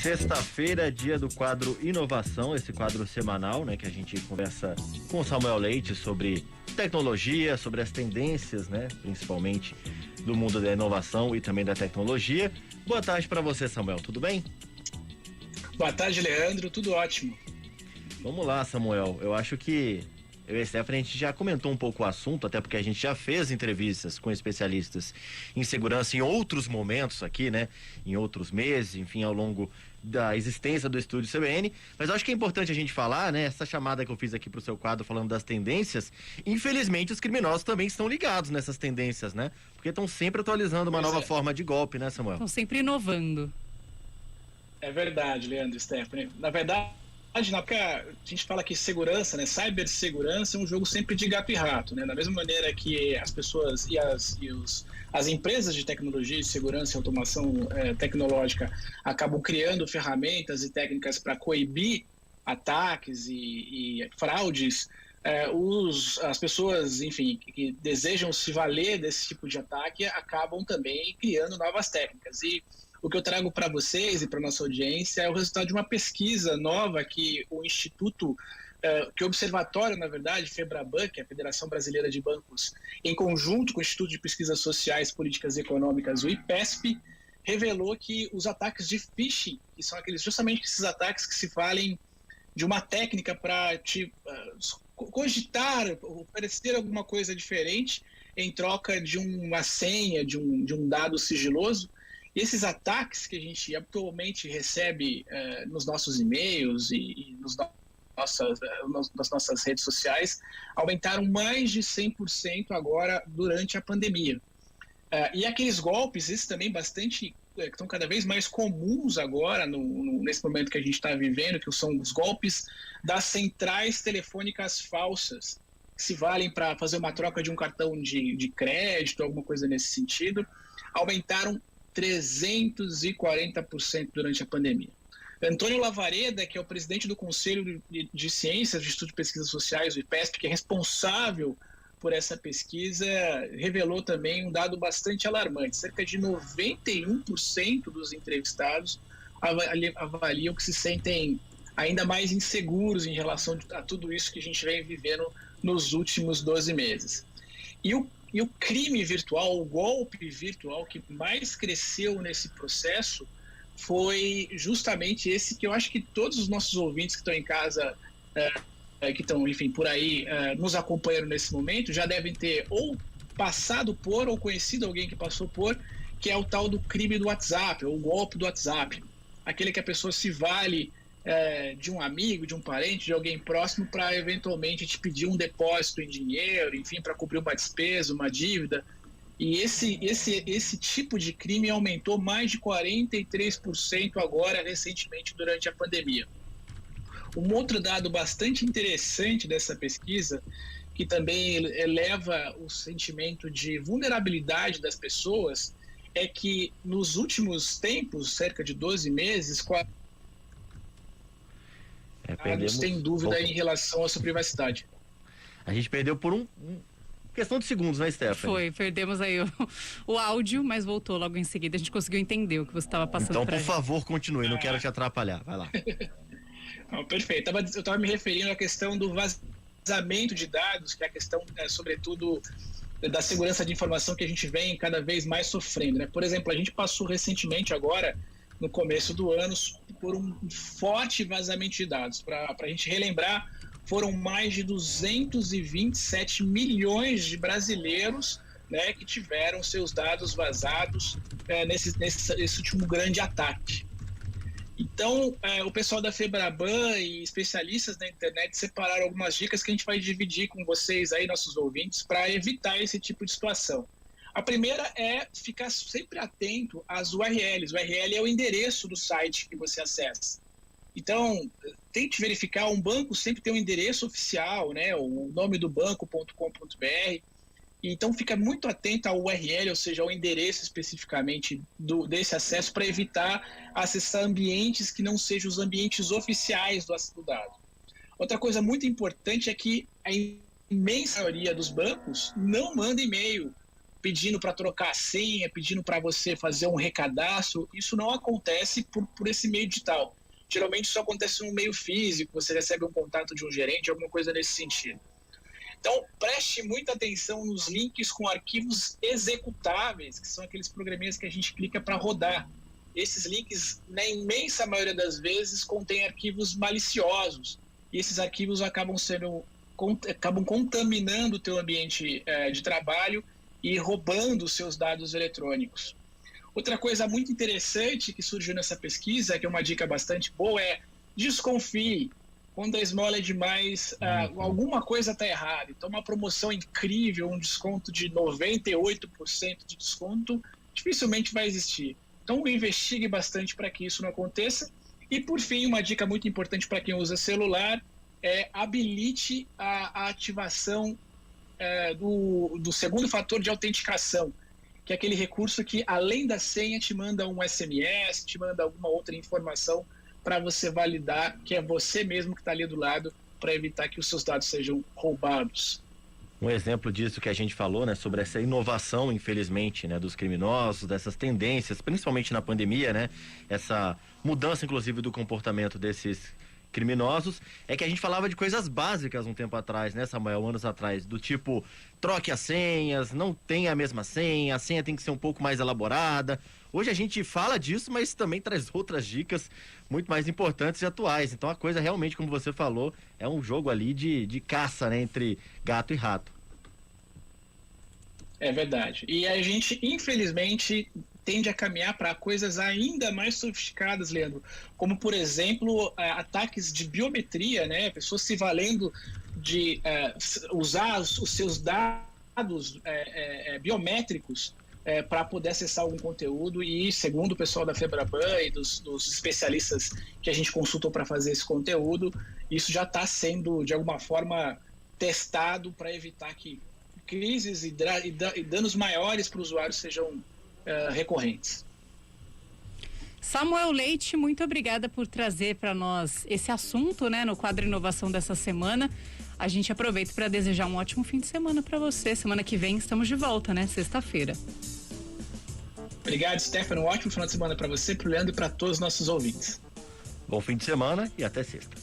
Sexta-feira, dia do quadro Inovação, esse quadro semanal, né, que a gente conversa com o Samuel Leite sobre tecnologia, sobre as tendências, né, principalmente do mundo da inovação e também da tecnologia. Boa tarde para você, Samuel, tudo bem? Boa tarde, Leandro, tudo ótimo. Vamos lá, Samuel, eu acho que eu e a Stephanie, a gente já comentou um pouco o assunto, até porque a gente já fez entrevistas com especialistas em segurança em outros momentos aqui, né? Em outros meses, enfim, ao longo da existência do estúdio CBN, mas eu acho que é importante a gente falar, né? Essa chamada que eu fiz aqui pro seu quadro falando das tendências, infelizmente os criminosos também estão ligados nessas tendências, né? Porque estão sempre atualizando uma nova forma de golpe, né, Samuel? Estão sempre inovando. É verdade, Leandro e Stephanie. Na verdade, na época, a gente fala que segurança, né, cibersegurança é um jogo sempre de gato e rato, né? Da mesma maneira que as pessoas e as empresas de tecnologia, de segurança e automação tecnológica acabam criando ferramentas e técnicas para coibir ataques e fraudes, as pessoas, enfim, que desejam se valer desse tipo de ataque acabam também criando novas técnicas. E o que eu trago para vocês e para nossa audiência é o resultado de uma pesquisa nova que o Instituto, que o Observatório, na verdade, FEBRABAN, que é a Federação Brasileira de Bancos, em conjunto com o Instituto de Pesquisas Sociais, Políticas e Econômicas, o IPESP, revelou que os ataques de phishing, que são justamente esses ataques que se valem de uma técnica para te cogitar, oferecer alguma coisa diferente em troca de uma senha, de um dado sigiloso. E esses ataques que a gente atualmente recebe nos nossos e-mails e nas nossas redes sociais aumentaram mais de 100% agora durante a pandemia. E aqueles golpes, esses também bastante, que estão cada vez mais comuns agora, nesse momento que a gente está vivendo, que são os golpes das centrais telefônicas falsas, que se valem para fazer uma troca de um cartão de crédito, alguma coisa nesse sentido, aumentaram 340% durante a pandemia. Antônio Lavareda, que é o presidente do Conselho de Ciências do Instituto de Pesquisas Sociais, o IPESP, que é responsável por essa pesquisa, revelou também um dado bastante alarmante. Cerca de 91% dos entrevistados avaliam que se sentem ainda mais inseguros em relação a tudo isso que a gente vem vivendo nos últimos 12 meses. E o crime virtual, o golpe virtual que mais cresceu nesse processo foi justamente esse que eu acho que todos os nossos ouvintes que estão em casa, que estão, enfim, por aí, nos acompanhando nesse momento, já devem ter ou passado por ou conhecido alguém que passou por, que é o tal do crime do WhatsApp, ou o golpe do WhatsApp. Aquele que a pessoa se vale de um amigo, de um parente, de alguém próximo para eventualmente te pedir um depósito em dinheiro, enfim, para cobrir uma despesa, uma dívida. E esse tipo de crime aumentou mais de 43% agora, recentemente, durante a pandemia. Um outro dado bastante interessante dessa pesquisa, que também eleva o sentimento de vulnerabilidade das pessoas, é que nos últimos tempos, cerca de 12 meses, tem dúvida em relação à sua privacidade. A gente perdeu por questão de segundos, né, Stephanie? Perdemos aí o áudio, mas voltou logo em seguida. A gente conseguiu entender o que você estava passando. Então, por favor, continue, não quero te atrapalhar. Vai lá. Não, perfeito. Eu estava me referindo à questão do vazamento de dados, que é a questão, sobretudo, da segurança de informação que a gente vem cada vez mais sofrendo, né? Por exemplo, a gente passou recentemente agora, no começo do ano, por um forte vazamento de dados. Para a gente relembrar, foram mais de 227 milhões de brasileiros, né, que tiveram seus dados vazados nesse último grande ataque. Então, o pessoal da FEBRABAN e especialistas na internet separaram algumas dicas que a gente vai dividir com vocês aí, nossos ouvintes, para evitar esse tipo de situação. A primeira é ficar sempre atento às URLs. O URL é o endereço do site que você acessa. Então, tente verificar, um banco sempre tem um endereço oficial, né, o nome do banco.com.br. Então, fica muito atento ao URL, ou seja, ao endereço especificamente desse acesso, para evitar acessar ambientes que não sejam os ambientes oficiais do dado. Outra coisa muito importante é que a imensa maioria dos bancos não manda e-mail pedindo para trocar a senha, pedindo para você fazer um recadastro. Isso não acontece por esse meio digital. Geralmente isso acontece no meio físico, você recebe um contato de um gerente, alguma coisa nesse sentido. Então, preste muita atenção nos links com arquivos executáveis, que são aqueles programinhas que a gente clica para rodar. Esses links, na imensa maioria das vezes, contêm arquivos maliciosos. E esses arquivos acabam contaminando o teu ambiente de trabalho e roubando os seus dados eletrônicos. Outra coisa muito interessante que surgiu nessa pesquisa, que é uma dica bastante boa, é desconfie. Quando a esmola é demais, alguma coisa está errada. Então, uma promoção incrível, um desconto de 98% de desconto, dificilmente vai existir. Então, investigue bastante para que isso não aconteça. E, por fim, uma dica muito importante para quem usa celular é habilite a ativação do segundo fator de autenticação, que é aquele recurso que, além da senha, te manda um SMS, te manda alguma outra informação para você validar que é você mesmo que está ali do lado, para evitar que os seus dados sejam roubados. Um exemplo disso que a gente falou, né, sobre essa inovação, infelizmente, né, dos criminosos, dessas tendências, principalmente na pandemia, né, essa mudança, inclusive, do comportamento desses criminosos, é que a gente falava de coisas básicas um tempo atrás, né, Samuel, anos atrás, do tipo, troque as senhas, não tem a mesma senha, a senha tem que ser um pouco mais elaborada. Hoje a gente fala disso, mas também traz outras dicas muito mais importantes e atuais. Então a coisa realmente, como você falou, é um jogo ali de caça, né, entre gato e rato. É verdade. E a gente, infelizmente, tende a caminhar para coisas ainda mais sofisticadas, Leandro, como, por exemplo, ataques de biometria, né? Pessoas se valendo de usar os seus dados biométricos para poder acessar algum conteúdo e, segundo o pessoal da Febraban e dos especialistas que a gente consultou para fazer esse conteúdo, isso já está sendo, de alguma forma, testado para evitar que crises e danos maiores para o usuário sejam recorrentes. Samuel Leite, muito obrigada por trazer para nós esse assunto, né, no quadro Inovação dessa semana. A gente aproveita para desejar um ótimo fim de semana para você. Semana que vem estamos de volta, né? Sexta-feira. Obrigado, Stefano. Um ótimo final de semana para você, para o Leandro e para todos os nossos ouvintes. Bom fim de semana e até sexta.